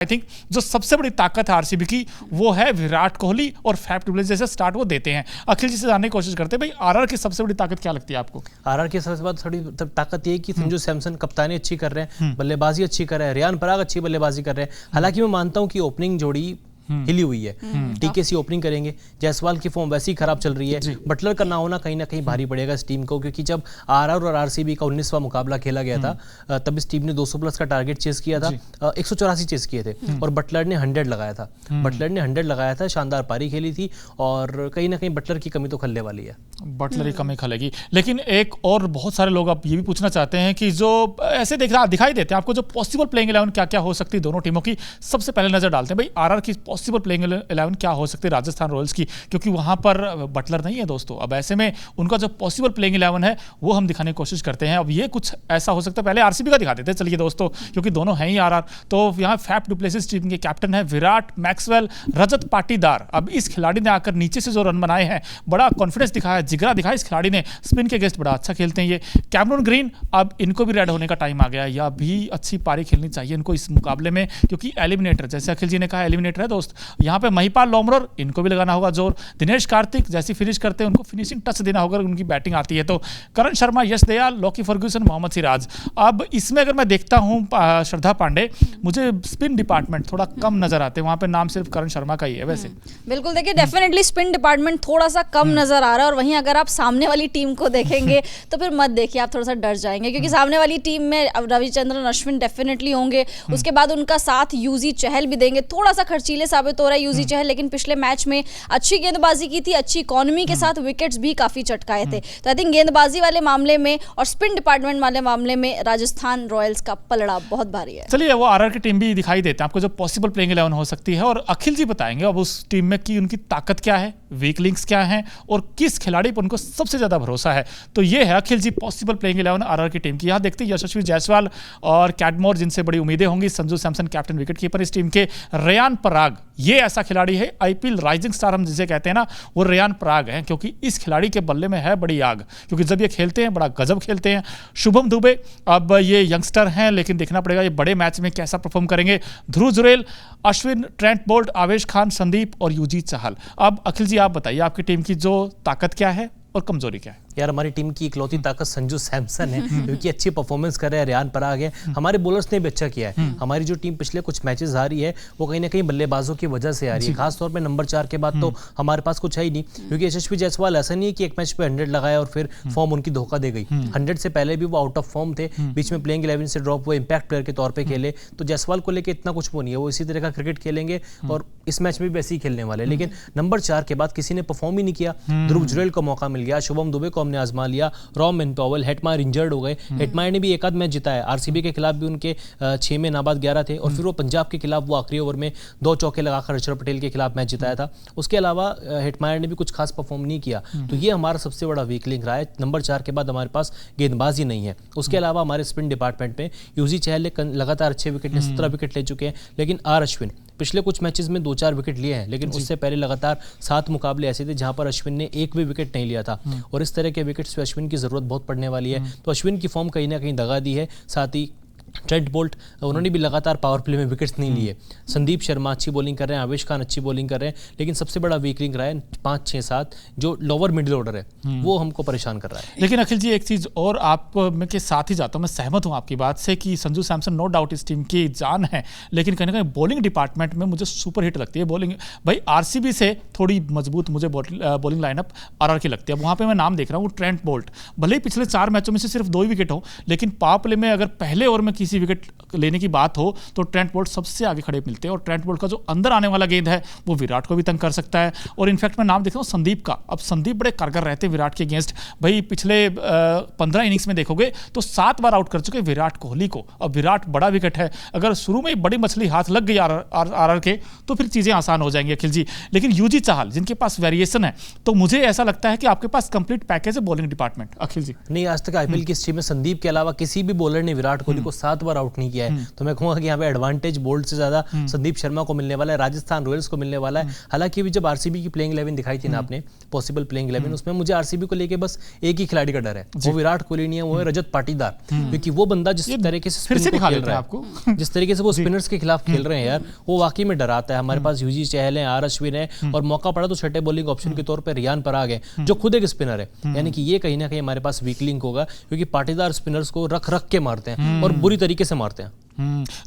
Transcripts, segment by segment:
I think जो सबसे बड़ी ताकत है आरसीबी की वो है विराट कोहली और फैफ डुप्लेसिस जैसे स्टार्ट वो देते हैं। अखिल जी से जानने की कोशिश करते हैं भाई आरआर की सबसे बड़ी ताकत क्या लगती है आपको? आरआर की सबसे बड़ी थोड़ी ताकत ये है कि संजू सैमसन कप्तानी अच्छी कर रहे हैं, बल्लेबाजी अच्छी कर रहे हैं, रियान पराग अच्छी बल्लेबाजी कर रहे हैं। हालांकि मैं मानता हूं कि ओपनिंग जोड़ी हिली हुई है, टीकेसी ओपनिंग करेंगे, जायसवाल की फॉर्म वैसी ही खराब चल रही है, बटलर का ना होना कहीं ना कहीं भारी पड़ेगा इस टीम को, क्योंकि जब आरआर और आरसीबी का 19वां मुकाबला खेला गया था तब इस टीम ने 200 प्लस का टारगेट चेस किया था, 184 चेस किए थे और बटलर ने 100 लगाया था। बटलर ने 100 लगाया था, शानदार पारी खेली थी और कहीं ना कहीं बटलर की कमी तो खलने वाली है। बटलर की कमी खलेगी। लेकिन एक और बहुत सारे लोग आप ये भी पूछना चाहते हैं कि जो ऐसे दिखाई देते हैं आपको जो पॉसिबल प्लेइंग 11 क्या क्या हो सकती है दोनों टीमों की, सबसे पहले नजर डालते हैं भाई आरआर की पॉसिबल प्लेइंग 11 क्या हो सकती है राजस्थान रॉयल्स की, क्योंकि वहां पर बटलर नहीं है दोस्तों। अब ऐसे में उनका जो पॉसिबल प्लेइंग 11 है वो हम दिखाने की कोशिश करते हैं। अब ये कुछ ऐसा हो सकता है, पहले आरसीबी का दिखा देते हैं चलिए दोस्तों, क्योंकि दोनों हैं ही आरआर। तो यहाँ फैफ डुप्लेसिस टीम के कैप्टन है विराट, मैक्सवेल, रजत पाटीदार। अब इस खिलाड़ी ने आकर नीचे से जो रन बनाए हैं, बड़ा कॉन्फिडेंस दिखाया, जिगरा दिखाया इस खिलाड़ी ने, स्पिन के अगेंस्ट बड़ा अच्छा खेलते हैं ये। कैमरून ग्रीन, अब इनको भी रेड होने का टाइम आ गया, या भी अच्छी पारी खेलनी चाहिए इनको इस मुकाबले में, क्योंकि एलिमिनेटर जैसे अखिल जी ने कहा एलिमिनेटर है दोस्त। यहाँ पे महिपाल लोमरोर, इनको भी लगाना होगा जोर। दिनेश कार्तिक जैसी फिनिश करते हैं उनको फिनिशिंग टच देना होगा, उनकी बैटिंग आती है तो। करण शर्मा, यश दयाल, लॉकी फर्ग्यूसन, मोहम्मद सिराज। अब इसमें अगर मैं देखता हूँ श्रद्धा पांडे, मुझे स्पिन डिपार्टमेंट थोड़ा कम नजर आते हैं, वहां पे नाम सिर्फ करण शर्मा का ही है वैसे। बिल्कुल, देखिए डेफिनेटली स्पिन डिपार्टमेंट थोड़ा सा कम नजर आ रहा है, और वहीं अगर आप सामने वाली टीम को देखेंगे तो फिर मत देखिए, आप थोड़ा सा डर जाएंगे, क्योंकि सामने वाली टीम में रविचंद्रन अश्विन डेफिनेटली होंगे, उसके बाद उनका साथ यूजी चहल भी देंगे। थोड़ा सा खर्चीले साबित हो रहा है यूजी चहल, लेकिन पिछले मैच में अच्छी गेंदबाजी की थी, अच्छी इकोनॉमी के साथ विकेट्स भी काफी चटकाए थे। तो आई थिंक गेंदबाजी वाले मामले में और स्पिन डिपार्टमेंट वाले मामले में राजस्थान रॉयल्स का पलड़ा बहुत भारी है। चलिए वो आरआर की टीम भी दिखाई देते हैं आपको जो पॉसिबल प्लेइंग 11 हो सकती है, और अखिल जी बताएंगे अब उस टीम में की उनकी ताकत क्या है, वीक लिंक्स क्या हैं और किस खिलाड़ी पर उनको सबसे ज्यादा भरोसा है। तो ये है अखिल जी पॉसिबल प्लेइंग 11 आरआर की टीम की। यहाँ देखते हैं यशस्वी जायसवाल और कैडमोर, जिनसे बड़ी उम्मीदें होंगी, Sanju Samson captain wicket keeper इस टीम के, रेयान पराग, ये ऐसा खिलाड़ी है आईपीएल राइजिंग स्टार हम जिसे कहते हैं ना, वो रेयान पराग है, क्योंकि इस खिलाड़ी के बल्ले में है बड़ी आग, क्योंकि जब ये खेलते हैं बड़ा गजब खेलते हैं। शुभम दुबे, अब ये यंगस्टर हैं लेकिन देखना पड़ेगा ये बड़े मैच में कैसा परफॉर्म करेंगे। ध्रुव जुरेल, अश्विन, ट्रेंट बोल्ट, आवेश खान, संदीप और यूजी चहल। अब अखिल जी आप बताइए आपकी टीम की जो ताकत क्या है और कमजोरी क्या है? यार हमारी टीम की इकलौती ताकत संजू सैमसन है, क्योंकि अच्छी परफॉर्मेंस कर रहे हैं, रियान पराग है, हमारे बॉलर्स ने भी अच्छा किया है। हमारी जो टीम पिछले कुछ मैचेस आ रही है वो कहीं ना कहीं बल्लेबाजों की वजह से आ रही है, खासतौर पे नंबर 4 के बाद तो हमारे पास कुछ है ही नहीं, क्योंकि यशस्वी जायसवाल ऐसा नहीं है कि एक मैच पे 100 लगाया और फिर फॉर्म उनकी धोखा दे गई। 100 से पहले भी वो आउट ऑफ फॉर्म थे, बीच में प्लेइंग 11 से ड्रॉप हुए, इंपैक्ट प्लेयर के तौर पर खेले, तो जायसवाल को लेकर इतना कुछ वो नहीं है, वो इसी तरह का क्रिकेट खेलेंगे और इस मैच में भी वैसे ही खेलने वाले। लेकिन नंबर 4 के बाद किसी ने परफॉर्म ही नहीं किया। ध्रुव जुरेल को मौका मिल गया, शुभम दुबे को हमने आजमा लिया, ROM and Powell, Hetmyer injured हो गए, हेटमायर ने भी एक आध मैच जिताया, आरसीबी के खिलाफ भी उनके 6 में नाबाद 11 थे, और फिर वो पंजाब के खिलाफ वो आखिरी ओवर में 2 चौके लगाकर अक्षर पटेल के खिलाफ मैच जिताया था। उसके अलावा हेटमायर ने भी कुछ खास परफॉर्म नहीं किया, तो ये हमारा सबसे बड़ा वीक लिंक रहा है। नंबर 4 के बाद हमारे पास गेंदबाजी नहीं है। उसके अलावा हमारे स्पिन डिपार्टमेंट में यूजी चहल ने लगातार अच्छे विकेट, 17 विकेट ले चुके हैं, लेकिन आर अश्विन पिछले कुछ मैचेस में 2-4 विकेट लिए हैं, लेकिन उससे पहले लगातार 7 मुकाबले ऐसे थे जहां पर अश्विन ने एक भी विकेट नहीं लिया था, और इस तरह के विकेट्स पे अश्विन की जरूरत बहुत पड़ने वाली है। तो अश्विन की फॉर्म कहीं ना कहीं दगा दी है। साथ ही ट्रेंट बोल्ट, उन्होंने भी लगातार पावर प्ले में विकेट्स नहीं लिए। संदीप शर्मा अच्छी बॉलिंग कर रहे हैं, आवेश खान अच्छी बॉलिंग कर रहे हैं, लेकिन सबसे बड़ा वीक लिंक रहा है 5, 6, 7 जो लोअर मिडिल ऑर्डर है, वो हमको परेशान कर रहा है। लेकिन अखिल जी एक चीज और आप मैं के साथ ही जाता हूं, मैं सहमत हूं आपकी बात से कि संजू सैमसन नो डाउट इस टीम की जान है, लेकिन कहीं ना कहीं बॉलिंग डिपार्टमेंट में मुझे सुपर हिट लगती है बॉलिंग। भाई आरसीबी से थोड़ी मजबूत मुझे बॉलिंग लाइनअप आरआर की लगती है। वहां पे मैं नाम देख रहा हूँ ट्रेंट बोल्ट, भले ही पिछले 4 मैचों में से सिर्फ 2 ही विकेट हो, लेकिन पावर प्ले में अगर पहले ओवर में किसी विकेट लेने की बात हो तो ट्रेंट बोल्ट सबसे आगे खड़े मिलते हैं, और ट्रेंट बोल्ट का जो अंदर आने वाला गेंद है वो विराट को भी तंग कर सकता है। और इनफैक्ट मैं नाम देख रहा हूँ संदीप का, अब संदीप बड़े कारगर रहते हैं विराट के अगेंस्ट। भाई पिछले 15 इनिंग्स में देखोगे तो 7 बार आउट कर चुके विराट कोहली को। अब विराट बड़ा विकेट है, अगर शुरू में ही बड़ी मछली हाथ लग गई आरआर के तो फिर चीजें आसान हो जाएंगी अखिल जी। लेकिन यूजी चाहल जिनके पास वेरिएशन है, तो मुझे ऐसा लगता है कि आपके पास कंप्लीट पैकेज है बॉलिंग डिपार्टमेंट। अखिल जी नहीं, आज तक आईपीएल की हिस्ट्री में संदीप के अलावा किसी भी बॉलर ने विराट कोहली को 7 7 बार आउट नहीं किया है, तो मैं कहूँगा कि यहाँ पे एडवांटेज बोल्ट से ज्यादा संदीप शर्मा को मिलने वाला है, राजस्थान रॉयल्स को मिलने वाला है। हालांकि अभी जब आरसीबी की प्लेइंग 11 दिखाई थी ना आपने, पॉसिबल प्लेइंग 11, उसमें मुझे आरसीबी को लेके बस एक ही खिलाड़ी का डर है, वो विराट कोहली नहीं है, वो है रजत पाटीदार। क्योंकि वो बंदा जिस तरीके से स्पिन को खेल रहा है आपको, जिस तरीके से वो स्पिनर्स के खिलाफ खेल रहे हैं यार, वो वाकई में डराता है। हमारे पास यूजी चहल है, आर अश्विन है, और मौका पड़ा तो छठे बॉलिंग ऑप्शन के तौर पर रियान पराग है, जो खुद एक स्पिनर है। यानी कि ये कहीं ना कहीं हमारे पास वीक लिंक होगा, क्योंकि पाटीदार स्पिनर्स को रख रख के मारते हैं और बुरी तरीके से मारते हैं।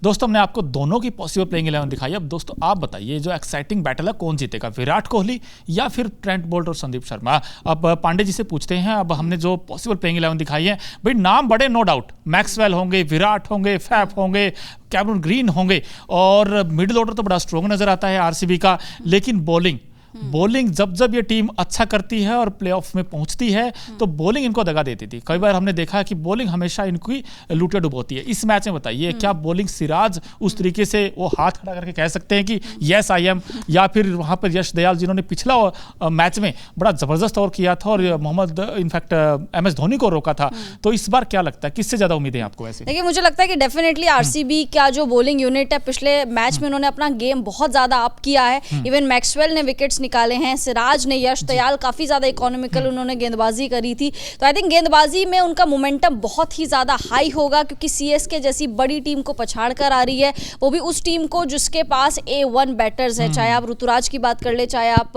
दोस्तों हमने आपको दोनों की पॉसिबल प्लेइंग 11 दिखाई। अब दोस्तों आप बताइए जो एक्साइटिंग बैटल है कौन जीतेगा, विराट कोहली या फिर ट्रेंट बोल्ट और संदीप शर्मा? अब पांडे जी से पूछते हैं। अब हमने जो पॉसिबल प्लेइंग 11 दिखाई है भाई, नाम बड़े नो डाउट, मैक्सवेल होंगे, विराट होंगे, फैफ होंगे, कैमरन ग्रीन होंगे, और मिडिल ऑर्डर तो बड़ा स्ट्रॉन्ग नजर आता है आरसीबी का। लेकिन बॉलिंग जब ये टीम अच्छा करती है और प्लेऑफ में पहुंचती है तो बॉलिंग इनको दगा देती थी। कई बार हमने देखा है कि बॉलिंग हमेशा इनकी लूटिया डुबोती है। इस मैच में बताइए क्या बॉलिंग सिराज उस तरीके से वो हाथ खड़ा करके कह सकते हैं कि यस आई एम, या फिर वहां पर यश दयाल जिन्होंने पिछला मैच में बड़ा जबरदस्त ओवर किया था और मोहम्मद इनफैक्ट MS धोनी को रोका था, तो इस बार क्या लगता है किससे ज्यादा उम्मीदें आपको? ऐसे देखिए मुझे लगता है कि डेफिनेटली आरसीबी का जो बॉलिंग यूनिट है, पिछले मैच में उन्होंने अपना गेम बहुत ज्यादा अप किया है। इवन मैक्सवेल ने विकेट्स निकाले हैं, सिराज ने, यश दयाल काफी ज्यादा इकोनॉमिकल उन्होंने गेंदबाजी करी थी। तो आई थिंक गेंदबाजी में उनका मोमेंटम बहुत ही ज्यादा हाई होगा, क्योंकि सीएसके जैसी बड़ी टीम को पछाड़ कर आ रही है, वो भी उस टीम को जिसके पास A1 बैटर्स है। चाहे आप ऋतुराज की बात कर ले, चाहे आप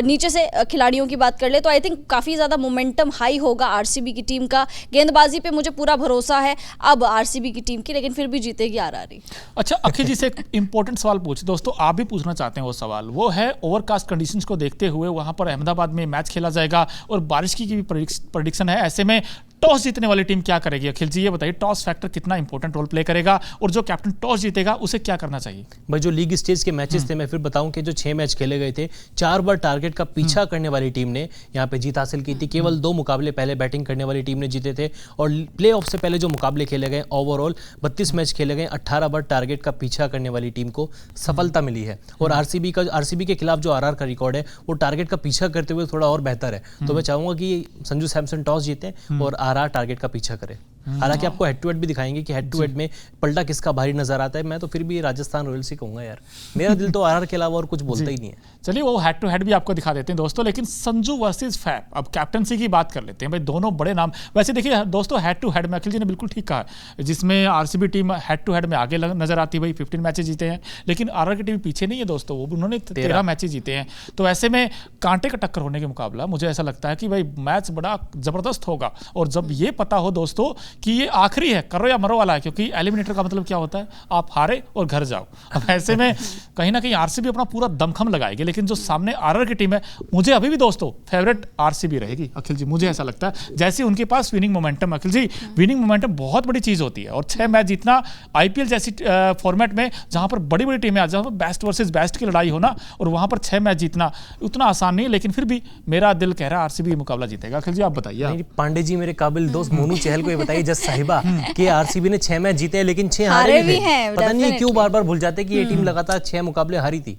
नीचे से खिलाड़ियों की बात कर ले, तो आई थिंक काफी ज्यादा मोमेंटम हाई होगा आरसीबी की टीम का। गेंदबाजी पे मुझे पूरा भरोसा है अब आरसीबी की टीम की, लेकिन फिर भी जीतेगी आरआर। अच्छा अखिल जी से एक इंपॉर्टेंट सवाल पूछे दोस्तों, आप भी पूछना चाहते हैं वो सवाल, वो है ओवरकास्ट कंडीशंस को देखते हुए वहां पर अहमदाबाद में मैच खेला जाएगा और बारिश की भी प्रेडिक्शन है। ऐसे में टॉस जीतने वाली टीम क्या करेगी? अखिल जी ये बताइए, टॉस फैक्टर कितना इंपॉर्टेंट रोल प्ले करेगा और जो कैप्टन टॉस जीतेगा उसे क्या करना चाहिए? भाई जो लीग स्टेज के मैचेस थे, मैं फिर बताऊं कि जो 6 मैच खेले गए थे, 4 बार टारगेट का पीछा करने वाली टीम ने यहाँ पे जीत हासिल की थी। केवल 2 मुकाबले पहले बैटिंग करने वाली टीम ने जीते थे, और प्ले ऑफ से पहले जो मुकाबले खेले गए, ओवरऑल 32 मैच खेले गए, 18 बार टारगेट का पीछा करने वाली टीम को सफलता मिली है। और आरसीबी के खिलाफ जो आरआर का रिकॉर्ड है वो टारगेट का पीछा करते हुए थोड़ा और बेहतर है। तो मैं चाहूंगा कि संजू सैमसन टॉस जीते और आरआर टारगेट का पीछा करे। हालांकि आपको हेड टू हेड भी दिखाएंगे कि हेड टू हेड में पलटा किसका भारी नजर आता है। मैं तो फिर भी राजस्थान रॉयल्स ही कहूंगा यार, मेरा दिल तो आरआर के अलावा और कुछ बोलता ही नहीं है। चलिए वो हेड टू हेड भी आपको दिखा देते हैं दोस्तों, लेकिन संजू वर्सेस फैफ, अब कैप्टनसी की बात कर लेते हैं भाई, दोनों बड़े नाम। वैसे देखिए दोस्तों हेड टू हेड में अखिल जी ने बिल्कुल ठीक कहा, जिसमें RCB team head to head में आगे नजर आती है भाई, 15 मैचेस जीते हैं, लेकिन आरआर की टीम पीछे नहीं है दोस्तों, वो उन्होंने 13 मैचेस जीते हैं। तो ऐसे में कांटे का टक्कर होने के मुकाबला मुझे ऐसा लगता है कि भाई मैच बड़ा जबरदस्त होगा। और जब ये पता हो दोस्तों कि ये आखिरी है, करो या मरो वाला है, क्योंकि एलिमिनेटर का मतलब क्या होता है, आप हारे और घर जाओ। अब ऐसे में कहीं ना कहीं आरसीबी अपना पूरा दमखम लगाएगी, लेकिन जो सामने आरआर की टीम है, मुझे अभी भी दोस्तों फेवरेट आरसीबी रहेगी अखिल जी, मुझे ऐसा लगता है। जैसे उनके पास विनिंग मोमेंटम, अखिल जी विनिंग मोमेंटम बहुत बड़ी चीज होती है, और 6 मैच जीतना आईपीएल जैसी फॉर्मेट में जहां पर बड़ी बड़ी टीमें, जहां पर बेस्ट वर्सेस बेस्ट की लड़ाई हो ना, और वहां पर 6 मैच जीतना उतना आसान नहीं है। लेकिन फिर भी मेरा दिल कह रहा है आरसीबी मुकाबला जीतेगा। अखिल जी आप बताइए। पांडे जी मेरे काबिल दोस्त मोनू चहल को ये बताइए जज साहिबा कि आरसीबी ने 6 मैच जीते हैं, लेकिन 6 हारे भी हैं। पता नहीं क्यों बार बार भूल जाते कि ये टीम लगातार 6 मुकाबले हारी थी।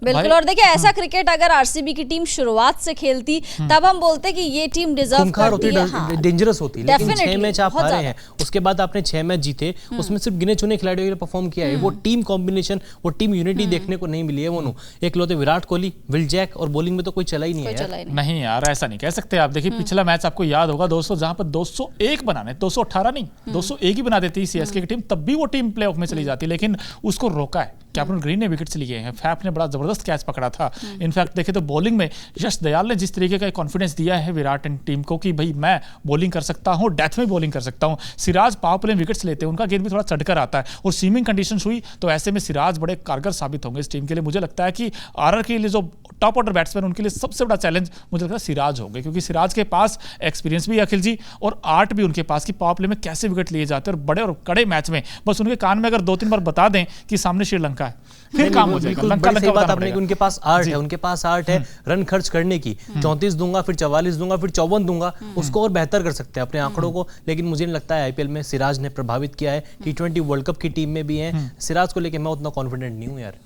बिल्कुल। और देखिए ऐसा क्रिकेट अगर आरसीबी की टीम शुरुआत से खेलती तब हम बोलते कि ये टीम डिजर्व करती है, हाँ, डेंजरस होती है। लेकिन 6 मैच आप हारे हैं, उसके बाद आपने 6 मैच जीते, उसमें सिर्फ गिने चुने खिलाड़ियों ने परफॉर्म किया है। वो टीम कॉम्बिनेशन, वो टीम यूनिटी देखने को नहीं मिली है। वो एक लौते विराट कोहली, विल जैक, और बॉलिंग में तो कोई चला ही नहीं है। नहीं यार ऐसा नहीं कह सकते आप। देखिए पिछला मैच आपको याद होगा दोस्तों, जहां पर 201 बनाने, 218 नहीं 201 ही बना देती सीएसके की टीम, तब भी वो टीम प्लेऑफ में चली जाती, लेकिन उसको रोका है। कैप्टन ग्रीन ने विकेट्स लिए हैं, फैफ ने बड़ा जबरदस्त कैच पकड़ा था। इनफैक्ट देखे तो बॉलिंग में यश दयाल ने जिस तरीके का कॉन्फिडेंस दिया है विराट टीम को कि भाई मैं बॉलिंग कर सकता हूं, डेथ में बॉलिंग कर सकता हूं। सिराज पावर प्ले में विकेट्स लेते हैं, उनका गेंद भी थोड़ा चढ़कर आता है, और सीमिंग कंडीशंस हुई तो ऐसे में सिराज बड़े कारगर साबित होंगे इस टीम के लिए। मुझे लगता है कि आरआर के लिए जो टॉप ऑर्डर बैट्समैन, उनके लिए सबसे बड़ा चैलेंज मुझे लगता है सिराज होंगे, क्योंकि सिराज के पास एक्सपीरियंस भी है अखिल जी, और आर्ट भी उनके पास कि पावर प्ले में कैसे विकेट लिए जाते हैं, और बड़े और कड़े मैच में बस उनके कान में अगर 2-3 बार बता दें कि सामने श्रीलंका लंका है, फिर काम हो जाएगा। लंका सही बात बताना आपने पड़ेगा। कि उनके पास आर्ट है, उनके पास आर्ट है रन खर्च करने की। 34 दूंगा, फिर 44 दूंगा, फिर 54 दूंगा, उसको और बेहतर कर सकते हैं अपने आंकड़ों को। लेकिन मुझे नहीं लगता है आईपीएल में सिराज ने प्रभावित किया है। T20 वर्ल्ड कप की टीम में भी है सिराज को लेके, मैं उतना कॉन्फिडेंट नहीं हूँ यार।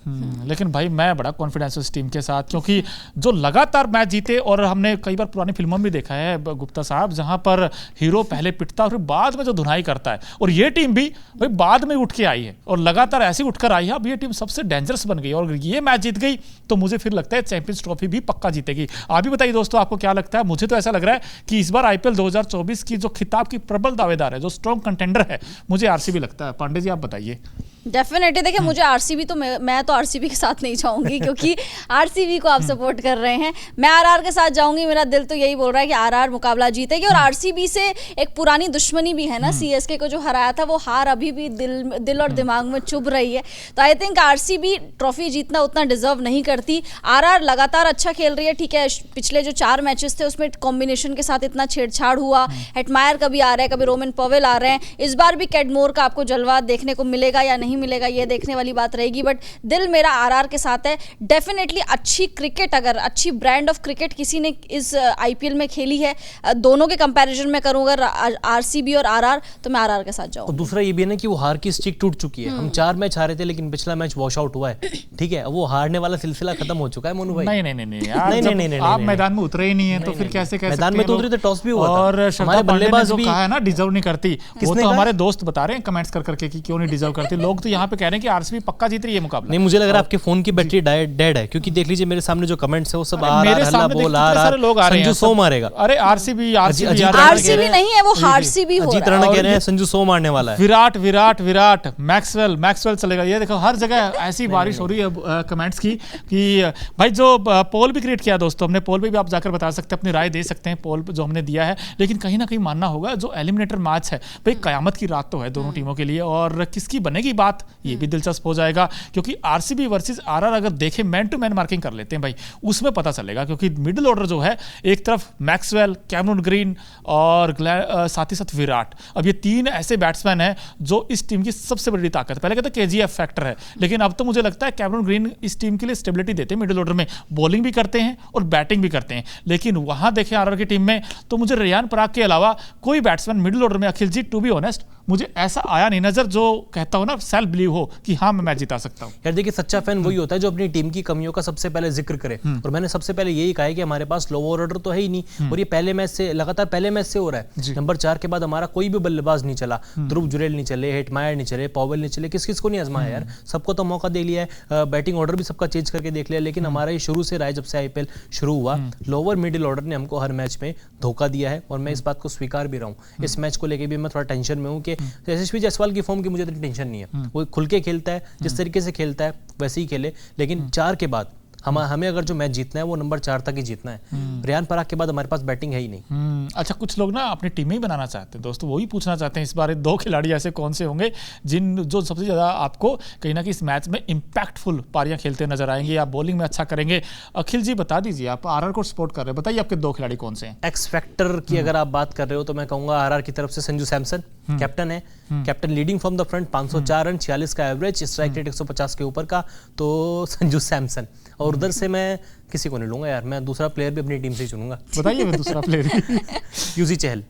लेकिन भाई मैं बड़ा कॉन्फिडेंस हूँ इस टीम के साथ, क्योंकि जो लगातार मैच जीते, और हमने कई बार पुरानी फिल्मों में भी देखा है गुप्ता साहब, जहां पर हीरो पहले पिटता और फिर बाद में जो धुनाई करता है, और ये टीम भी भाई बाद में उठ के आई है और लगातार ऐसी उठकर आई है। अब ये टीम सबसे डेंजरस बन गई और ये मैच जीत गई तो मुझे फिर लगता है चैंपियंस ट्रॉफी भी पक्का जीतेगी। आप भी बताइए दोस्तों, आपको क्या लगता है? मुझे तो ऐसा लग रहा है कि इस बार आईपीएल 2024 की जो खिताब की प्रबल दावेदार है, जो स्ट्रॉन्ग कंटेंडर है, मुझे आरसीबी लगता है। पांडे जी आप बताइए। डेफिनेटली देखिए, मुझे आरसीबी तो मैं तो आरसीबी के साथ नहीं जाऊंगी क्योंकि आरसीबी को आप सपोर्ट कर रहे हैं। मैं आरआर के साथ जाऊंगी, मेरा दिल तो यही बोल रहा है कि आरआर मुकाबला जीतेगी। और आरसीबी से एक पुरानी दुश्मनी भी है ना, सीएसके को जो हराया था, वो हार अभी भी दिल और दिमाग में चुभ रही है। तो आई थिंक आरसीबी ट्रॉफी जीतना उतना डिजर्व नहीं करती। आरआर लगातार अच्छा खेल रही है, ठीक है। पिछले जो 4 मैचेस थे उसमें कॉम्बिनेशन के साथ इतना छेड़छाड़ हुआ, हेटमायर कभी आ रहे हैं, कभी रोमन पवेल आ रहे हैं। इस बार भी कैडमोर का आपको जलवा देखने को मिलेगा या नहीं मिलेगा, ये देखने वाली बात रहेगी। बट दिल मेरा आरआर के साथ है। डेफिनेटली अच्छी क्रिकेट, अगर अच्छी ब्रांड ऑफ क्रिकेट किसी ने इस आईपीएल में खेली है, दोनों के कंपैरिजन में करूं अगर आरसीबी और आरआर, तो मैं आरआर के साथ जाऊंगा। और दूसरा ये भी है ना कि वो हार की स्ट्रिक टूट चुकी है। हम 4 मैच हारे थे लेकिन पिछला मैच वॉश आउट हुआ है, ठीक है। वो हारने वाला सिलसिला खत्म हो चुका है मोनू भाई। नहीं यार, जब आप मैदान में उतरे ही नहीं है तो फिर कैसे कह सकते हैं? मैदान में तो उतरे थे, टॉस भी हुआ था। और हमारे बल्लेबाज भी कहा है ना डिजर्व नहीं करती, वो तो हमारे दोस्त बता रहे हैं कमेंट्स कर करके कि क्यों नहीं डिजर्व करती। लोग तो यहाँ पे कह रहे हैं कि आरसीबी पक्का जीत रही है मुकाबला। नहीं, मुझे लग रहा है आपके फोन की बैटरी डेड है, क्योंकि देख लीजिए मेरे सामने जो कमेंट्स है वो सब मेरे सामने लोग आ रहे हैं, संजू 100 मारेगा। अरे आरसीबी आरसीबी नहीं है, वो हारसीबी हो अजीत रहा है। राणा कह रहे हैं संजू 100 मारने वाला है। विराट मैक्सवेल चलेगा। ये देखो हर जगह ऐसी बारिश हो रही है कमेंट्स की कि भाई जो पोल भी क्रिएट किया दोस्तों हमने, पोल पे भी आप जाकर बता सकते हैं, अपनी राय दे सकते हैं पोल जो हमने दिया है। लेकिन कहीं ना कहीं मानना होगा जो एलिमिनेटर मैच है भाई, कयामत की रात तो है दोनों टीमों के लिए, और किसकी बनेगी बात ये भी दिलचस्प हो जाएगा। क्योंकि आरसीबी वर्सेस आरआर अगर देखें, मैन टू मैन मार्किंग कर लेते हैं भाई, उसमें पता चलेगा। क्योंकि मिडिल ऑर्डर जो है, एक तरफ मैक्सवेल, कैमरून ग्रीन और साथ ही साथ विराट, अब ये 3 ऐसे बैट्समैन हैं जो इस टीम की सबसे बड़ी ताकत। पहले कहते केजीएफ फैक्टर है, लेकिन अब तो मुझे लगता है कैमरून ग्रीन इस टीम के लिए स्टेबिलिटी देते हैं। मिडिल ऑर्डर में बॉलिंग भी करते हैं और बैटिंग भी करते हैं। लेकिन वहां देखें आरआर की टीम में तो मुझे रियान पराग के अलावा कोई बैट्समैन मिडिल ऑर्डर में, अखिल जी टू बी ऑनेस्ट मुझे ऐसा आया नहीं नजर जो कहता हो ना सेल्फ बिलीव हो कि हाँ मैं मैच जिता सकता हूं। यार देखिए, सच्चा फैन वही होता है जो अपनी टीम की कमियों का सबसे पहले जिक्र करे। और मैंने सबसे पहले यही कहा है कि हमारे पास लोअर ऑर्डर तो है ही नहीं, और ये लगातार पहले मैच से हो रहा है। नंबर 4 के बाद हमारा कोई भी बल्लेबाज नहीं चला। ध्रुव जुरेल नहीं चले, हेटमायर नहीं चले, पॉवेल नहीं चले, किस को नहीं आजमाया यार? सबको तो मौका दे लिया है, बैटिंग ऑर्डर भी सबका चेंज करके देख लिया। लेकिन हमारा ये शुरू से रहा है, जब से आईपीएल शुरू हुआ, लोअर मिडिल ऑर्डर ने हमको हर मैच में धोखा दिया है, और मैं इस बात को स्वीकार भी रहा हूँ। इस मैच को लेकर भी मैं थोड़ा टेंशन में हूँ कि यशस्वी जायसवाल की फॉर्म की मुझे इतनी टेंशन नहीं है, वो खुल के खेलता है, जिस तरीके से खेलता है वैसे ही खेले। लेकिन 4 के बाद हमें अगर जो मैच जीतना है वो नंबर 4 तक ही जीतना है। रियान पराग के बाद हमारे पास बैटिंग है ही नहीं। अच्छा, कुछ लोग ना अपनी टीम ही बनाना चाहते हैं दोस्तों, वही पूछना चाहते हैं इस बार 2 खिलाड़ी ऐसे कौन से होंगे जो सबसे ज्यादा आपको कहीं ना कहीं इस मैच में इंपैक्टफुल पारियां खेलते नजर आएंगे या बॉलिंग में अच्छा करेंगे। अखिल जी बता दीजिए, आप आरआर को सपोर्ट कर रहे हैं, बताइए आपके 2 खिलाड़ी कौन से हैं? एक्स फैक्टर की अगर आप बात कर रहे हो तो मैं कहूंगा आरआर की तरफ से संजू सैमसन कैप्टन है, captain leading from the front, 504 run, 46 का एवरेज, स्ट्राइक रेट 150 के ऊपर का, तो संजू सैमसन। और उधर से मैं किसी को नहीं लूंगा यार, मैं दूसरा प्लेयर भी अपनी टीम से ही चुनूंगा। बताइए मैं दूसरा प्लेयर यूजी चहल।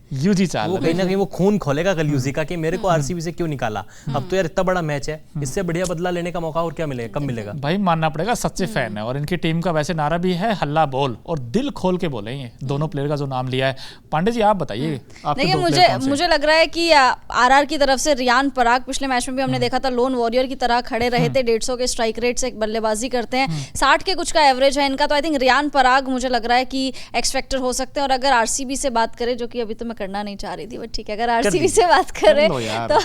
वो कहीं ना कहीं वो खून खोलेगा कल यूजी का कि मेरे को आरसीबी से क्यों निकाला। अब तो यार इतना बड़ा मैच है, इससे बढ़िया बदला लेने का मौका और क्या मिलेगा, कब मिलेगा? भाई मानना पड़ेगा सच्चे फैन है, और इनकी टीम का वैसे नारा भी है हल्ला बोल, और दिल खोल के बोले ये दोनों प्लेयर का जो नाम लिया है। पांडे जी आप बताइए। देखिए, मुझे लग रहा है कि आरआर की तरफ से रियान पराग पिछले मैच में भी हमने देखा था, लोन वॉरियर की तरह खड़े रहे थे, 150 के स्ट्राइक रेट से बल्लेबाजी करते हैं, 60 के कुछ का एवरेज है इनका। तो आई थिंक रियान पराग मुझे लग रहा है कि एक्स फैक्टर हो सकते हैं। और अगर आरसीबी से बात करें, जो कि अभी तो मैं करना नहीं चाह रही थी, बट ठीक है, अगर आरसीबी से बात करें तो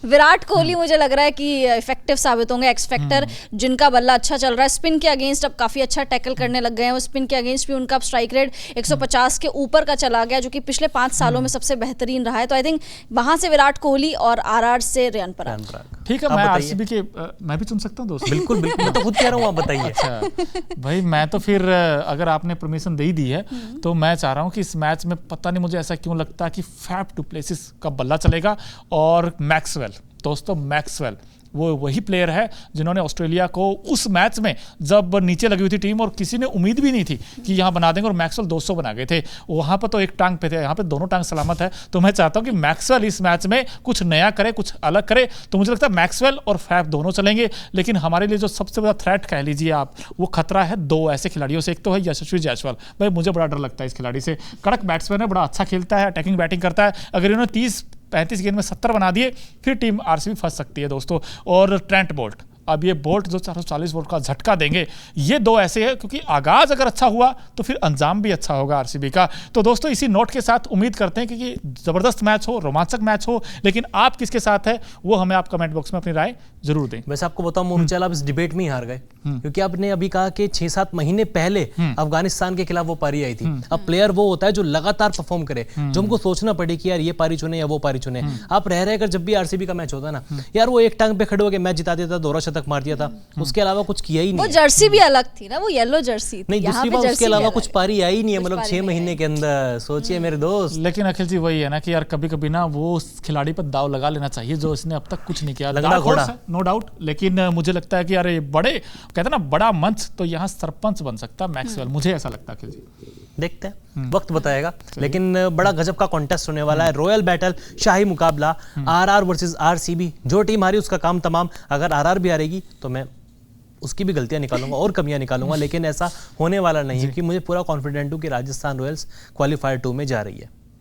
विराट कोहली मुझे लग रहा है कि इफेक्टिव साबित होंगे, एक्स फैक्टर, जिनका बल्ला अच्छा चल रहा है। स्पिन के अगेंस्ट अब काफी अच्छा टैकल करने लग गए हैं, वो स्पिन के अगेंस्ट भी उनका स्ट्राइक रेट 150 के ऊपर का चला गया, जो कि पिछले 5 सालों में सबसे बेहतरीन रहा है। तो आई थिंक वहां से विराट कोहली और आरआर से रियान पराग। ठीक है, मैं आरसीबी के मैं भी चुन सकता हूं दोस्त? बिल्कुल बिल्कुल, मैं तो खुद कह रहा हूं, आप बताइए। अच्छा भाई, मैं तो फिर अगर आपने परमिशन दे दी है तो मैं चाह रहा हूं कि इस मैच में पता नहीं मुझे ऐसा क्यों लगता है कि फैफ डुप्लेसिस का बल्ला चलेगा और मैक्सवेल, दोस्तों मैक्सवेल वो वही प्लेयर है जिन्होंने ऑस्ट्रेलिया को उस मैच में जब नीचे लगी हुई थी टीम और किसी ने उम्मीद भी नहीं थी कि यहाँ बना देंगे, और मैक्सवेल 200 बना गए थे। वहाँ पर तो एक टांग पे थे, यहाँ पे दोनों टांग सलामत है। तो मैं चाहता हूँ कि मैक्सवेल इस मैच में कुछ नया करे, कुछ अलग करे। तो मुझे लगता है मैक्सवेल और फैफ दोनों चलेंगे, लेकिन हमारे लिए जो सबसे बड़ा थ्रेट कह लीजिए आप, वो खतरा है दो ऐसे खिलाड़ियों से। एक तो है यशस्वी जायसवाल, भाई मुझे बड़ा डर लगता है इस खिलाड़ी से। कड़क बैट्समैन है, बड़ा अच्छा खेलता है, अटैकिंग बैटिंग करता है। अगर इन्होंने 30-35 गेंद में 70 बना दिए फिर टीम आरसीबी फंस सकती है दोस्तों। और ट्रेंट बोल्ट, अब ये बोल्ट जो 440 वोल्ट का झटका देंगे, ये दो ऐसे हैं क्योंकि आगाज अगर अच्छा हुआ तो फिर अंजाम भी अच्छा होगा आरसीबी का। तो दोस्तों इसी नोट के साथ उम्मीद करते हैं कि जबरदस्त मैच हो, रोमांचक मैच हो, लेकिन आप किसके साथ है वो हमें आप कमेंट बॉक्स में अपनी राय जरूर दें। वैसे आपको बताऊं मोनूचाल, आप इस डिबेट में ही हार गए, क्योंकि आपने अभी कहा कि 6-7 महीने पहले अफगानिस्तान के खिलाफ वो पारी आई थी। अब प्लेयर वो होता है जो लगातार परफॉर्म करे, जो हमको सोचना पड़े कि यार ये पारी चुने या वो पारी चुने। आप रह कर जब भी आरसीबी का मैच होता है ना, यार वो एक टांग पे खड़े होकर मैच जिता देता, दोहरा शतक मार दिया था, उसके अलावा कुछ किया ही नहीं। वो जर्सी भी अलग थी ना, वो येलो जर्सी नहीं, दूसरी बात उसके अलावा कुछ पारी आई नहीं है, मतलब 6 महीने के अंदर। सोचिए मेरे दोस्त। लेकिन अखिल जी वही है ना कि यार कभी कभी ना वो उस खिलाड़ी पर दाव लगा लेना चाहिए जो इसने अब तक कुछ नहीं किया। लगड़ा घोड़ा, नो डाउट, लेकिन मुझे लगता है कि यार ये बड़े कहते हैं ना बड़ा मंच, तो यहाँ सरपंच बन सकता है मैक्सवेल, मुझे ऐसा लगता है अखिल जी। देखते हैं, वक्त बताएगा। लेकिन बड़ा गजब का कॉन्टेस्ट होने वाला है, रॉयल बैटल, शाही मुकाबला, आरआर वर्सेस आरसीबी। जो टीम हारी उसका काम तमाम। अगर आरआर भी हारेगी तो मैं उसकी भी गलतियां निकालूंगा और कमियां निकालूंगा, लेकिन ऐसा होने वाला नहीं है, क्योंकि मुझे पूरा कॉन्फिडेंट हूं कि राजस्थान रॉयल्स क्वालीफायर 2 में जा रही है।